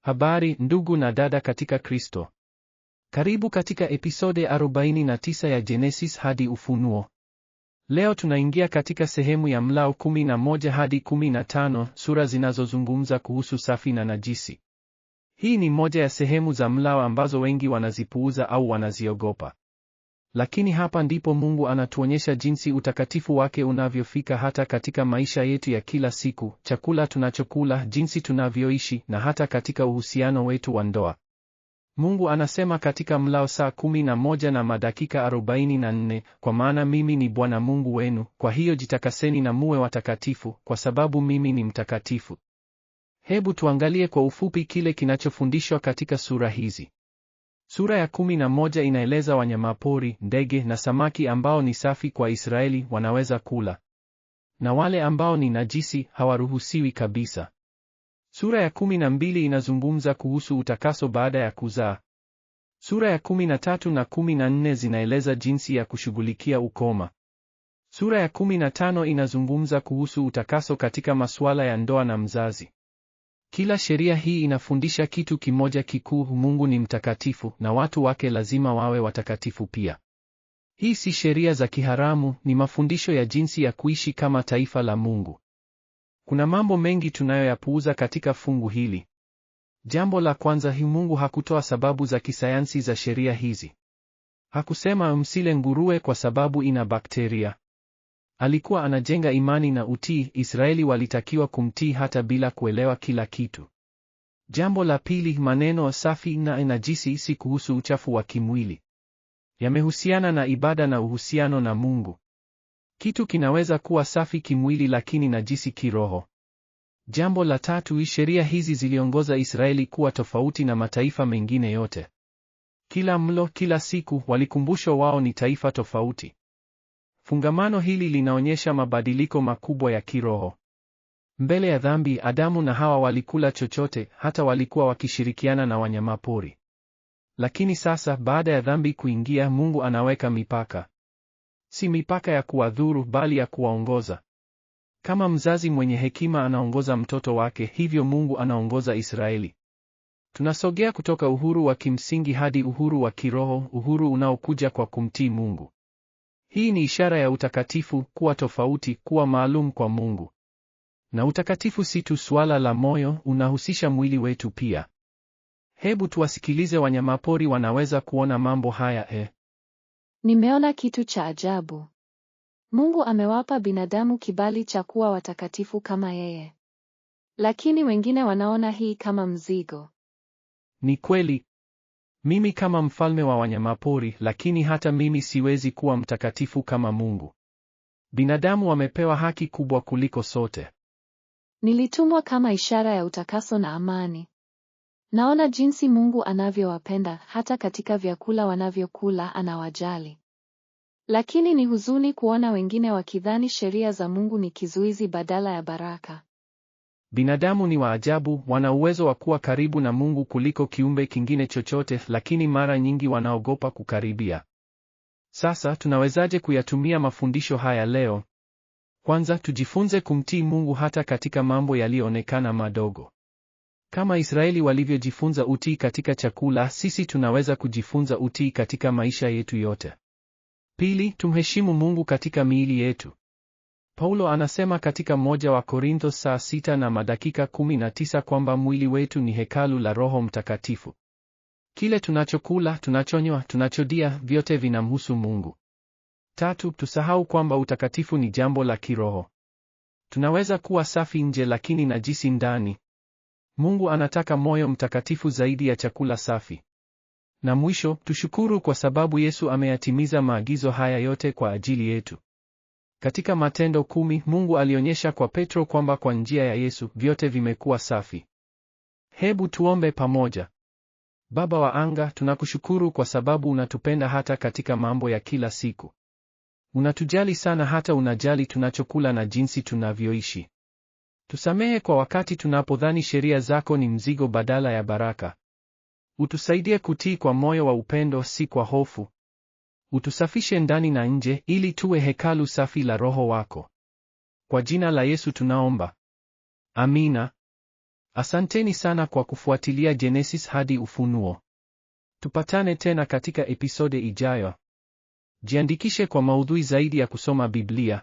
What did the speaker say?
Habari ndugu na dada katika Kristo. Karibu katika episode 49 ya Genesis hadi Ufunuo. Leo tunaingia katika sehemu ya mlao 11 hadi 15, sura zinazozungumza kuhusu safi na najisi. Hii ni moja ya sehemu za mlao ambazo wengi wanazipuuza au wanaziogopa. Lakini hapa ndipo Mungu anatuonyesha jinsi utakatifu wake unavyofika hata katika maisha yetu ya kila siku, chakula tunachokula, jinsi tunavyoishi na hata katika uhusiano wetu wa ndoa. Mungu anasema katika mlao saa 11 na madakika 44, kwa maana mimi ni Bwana Mungu wenu, kwa hiyo jitakaseni na muwe watakatifu, kwa sababu mimi ni mtakatifu. Hebu tuangalie kwa ufupi kile kinachofundishwa katika sura hizi. Sura ya 11 inaeleza wanyamapori, ndege na samaki ambao ni safi kwa Israeli wanaweza kula, na wale ambao ni najisi hawaruhusiwi kabisa. Sura ya 12 inazungumza kuhusu utakaso baada ya kuzaa. Sura ya 13 na 14 zinaeleza jinsi ya kushughulikia ukoma. Sura ya 15 inazungumza kuhusu utakaso katika masuala ya ndoa na mzazi. Kila sheria hii inafundisha kitu kimoja kikuu: Mungu ni mtakatifu na watu wake lazima wawe watakatifu pia. Hii si sheria za kiharamu, ni mafundisho ya jinsi ya kuishi kama taifa la Mungu. Kuna mambo mengi tunayoyapuuza katika fungu hili. Jambo la kwanza, Mungu hakutoa sababu za kisayansi za sheria hizi. Hakusema msile nguruwe kwa sababu ina bakteria. Alikuwa anajenga imani na utii. Israeli walitakiwa kumtii hata bila kuelewa kila kitu. Jambo la pili, maneno safi na najisi si kuhusu uchafu wa kimwili. Yamehusiana na ibada na uhusiano na Mungu. Kitu kinaweza kuwa safi kimwili lakini najisi kiroho. Jambo la tatu, sheria hizi ziliongoza Israeli kuwa tofauti na mataifa mengine yote. Kila mlo, kila siku, walikumbushwa wao ni taifa tofauti. Fungamano hili linaonyesha mabadiliko makubwa ya kiroho. Mbele ya dhambi, Adamu na Hawa walikula chochote, hata walikuwa wakishirikiana na wanyamapori. Lakini sasa, baada ya dhambi kuingia, Mungu anaweka mipaka. Si mipaka ya kuwadhuru, bali ya kuwaongoza. Kama mzazi mwenye hekima anaongoza mtoto wake, hivyo Mungu anaongoza Israeli. Tunasogea kutoka uhuru wa kimsingi hadi uhuru wa kiroho, uhuru unaokuja kwa kumtii Mungu. Hii ni ishara ya utakatifu, kuwa tofauti, kuwa maalum kwa Mungu. Na utakatifu si tu suala la moyo, unahusisha mwili wetu pia. Hebu tuwasikilize wanyamapori wanaweza kuona mambo haya. Nimeona kitu cha ajabu. Mungu amewapa binadamu kibali cha kuwa watakatifu kama yeye. Lakini wengine wanaona hii kama mzigo. Ni kweli. Mimi kama mfalme wa wanyamapori, lakini hata mimi siwezi kuwa mtakatifu kama Mungu. Binadamu wamepewa haki kubwa kuliko sote. Nilitumwa kama ishara ya utakaso na amani. Naona jinsi Mungu anavyowapenda, hata katika vyakula wanavyokula anawajali. Lakini ni huzuni kuona wengine wakidhani sheria za Mungu ni kizuizi badala ya baraka. Binadamu ni waajabu, wana uwezo wa kuwa karibu na Mungu kuliko kiumbe kingine chochote, lakini mara nyingi wanaogopa kukaribia. Sasa tunawezaje kuyatumia mafundisho haya leo? Kwanza, tujifunze kumtii Mungu hata katika mambo yaliyoonekana madogo. Kama Israeli walivyojifunza utii katika chakula, sisi tunaweza kujifunza utii katika maisha yetu yote. Pili, tumheshimu Mungu katika miili yetu. Paulo anasema katika 1 wa Korintho saa 6 na madakika 19 kwamba mwili wetu ni hekalu la Roho Mtakatifu. Kile tunachokula, tunachonywa, tunachodia, vyote vinamhusu Mungu. Tatu, tusahau kwamba utakatifu ni jambo la kiroho. Tunaweza kuwa safi nje lakini najisi ndani. Mungu anataka moyo mtakatifu zaidi ya chakula safi. Na mwisho, tushukuru kwa sababu Yesu ameyatimiza maagizo haya yote kwa ajili yetu. Katika Matendo 10, Mungu alionyesha kwa Petro kwamba kwa njia ya Yesu vyote vimekuwa safi. Hebu tuombe pamoja. Baba wa anga, tunakushukuru kwa sababu unatupenda hata katika mambo ya kila siku. Unatujali sana, hata unajali tunachokula na jinsi tunavyoishi. Tusamehe kwa wakati tunapodhani sheria zako ni mzigo badala ya baraka. Utusaidie kutii kwa moyo wa upendo, si kwa hofu. Utusafishe ndani na nje, ili tuwe hekalu safi la Roho wako. Kwa jina la Yesu tunaomba. Amina. Asanteni sana kwa kufuatilia Genesis hadi Ufunuo. Tupatane tena katika episode ijayo. Jiandikishe kwa maudhui zaidi ya kusoma Biblia.